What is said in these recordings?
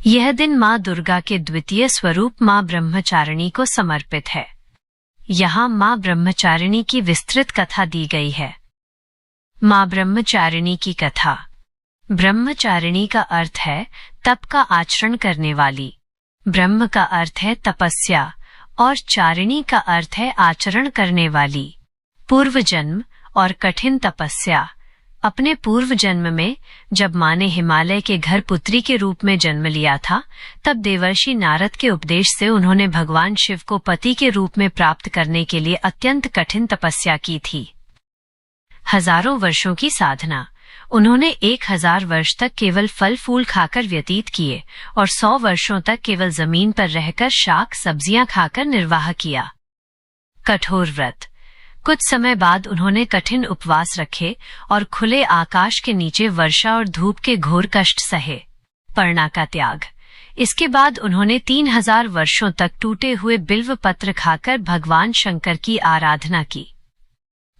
यह दिन माँ दुर्गा के द्वितीय स्वरूप माँ ब्रह्मचारिणी को समर्पित है। यहाँ माँ ब्रह्मचारिणी की विस्तृत कथा दी गई है। माँ ब्रह्मचारिणी की कथा। ब्रह्मचारिणी का अर्थ है तप का आचरण करने वाली। ब्रह्म का अर्थ है तपस्या और चारिणी का अर्थ है आचरण करने वाली। पूर्व जन्म और कठिन तपस्या। अपने पूर्व जन्म में जब माँ ने हिमालय के घर पुत्री के रूप में जन्म लिया था, तब देवर्षि नारद के उपदेश से उन्होंने भगवान शिव को पति के रूप में प्राप्त करने के लिए अत्यंत कठिन तपस्या की थी। हजारों वर्षों की साधना। उन्होंने 1000 वर्ष तक केवल फल फूल खाकर व्यतीत किए और 100 वर्षों तक केवल जमीन पर रहकर शाक सब्जियां खाकर निर्वाह किया। कठोर व्रत। कुछ समय बाद उन्होंने कठिन उपवास रखे और खुले आकाश के नीचे वर्षा और धूप के घोर कष्ट सहे। पर्णा का त्याग। इसके बाद उन्होंने 3000 वर्षों तक टूटे हुए बिल्व पत्र खाकर भगवान शंकर की आराधना की।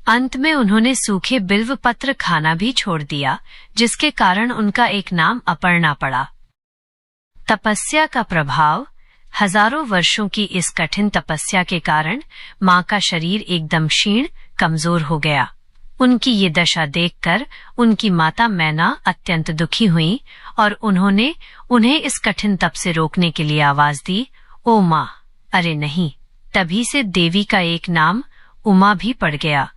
अंत में उन्होंने सूखे बिल्व पत्र खाना भी छोड़ दिया, जिसके कारण उनका एक नाम अपर्णा पड़ा। तपस्या का प्रभाव। हजारों वर्षों की इस कठिन तपस्या के कारण माँ का शरीर एकदम क्षीण कमजोर हो गया। उनकी ये दशा देखकर उनकी माता मैना अत्यंत दुखी हुई और उन्होंने उन्हें इस कठिन तप से रोकने के लिए आवाज दी, ओ माँ। अरे नहीं, तभी से देवी का एक नाम उमा भी पड़ गया।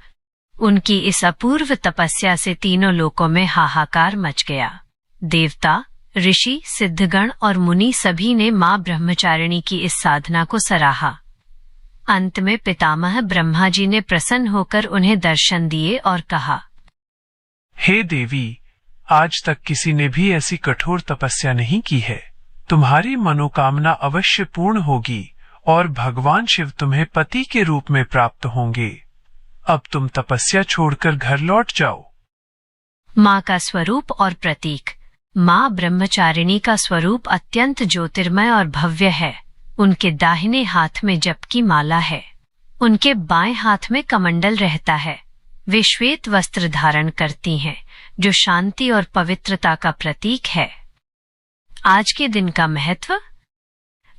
उनकी इस अपूर्व तपस्या से तीनों लोकों में हाहाकार मच गया। देवता, ऋषि, सिद्धगण और मुनि सभी ने माँ ब्रह्मचारिणी की इस साधना को सराहा। अंत में पितामह ब्रह्मा जी ने प्रसन्न होकर उन्हें दर्शन दिए और कहा, हे देवी, आज तक किसी ने भी ऐसी कठोर तपस्या नहीं की है। तुम्हारी मनोकामना अवश्य पूर्ण होगी और भगवान शिव तुम्हें पति के रूप में प्राप्त होंगे। अब तुम तपस्या छोड़कर घर लौट जाओ। माँ का स्वरूप और प्रतीक। माँ ब्रह्मचारिणी का स्वरूप अत्यंत ज्योतिर्मय और भव्य है। उनके दाहिने हाथ में जप की माला है। उनके बाएं हाथ में कमंडल रहता है। वे श्वेत वस्त्र धारण करती हैं, जो शांति और पवित्रता का प्रतीक है। आज के दिन का महत्व।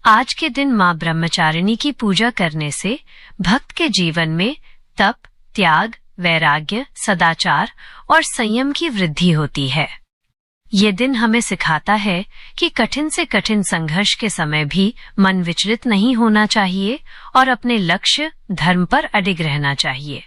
आज के दिन माँ ब्रह्मचारिणी की पूजा करने से भक्त के जीवन में तप, त्याग, वैराग्य, सदाचार और संयम की वृद्धि होती है। ये दिन हमें सिखाता है कि कठिन से कठिन संघर्ष के समय भी मन विचलित नहीं होना चाहिए और अपने लक्ष्य, धर्म पर अडिग रहना चाहिए।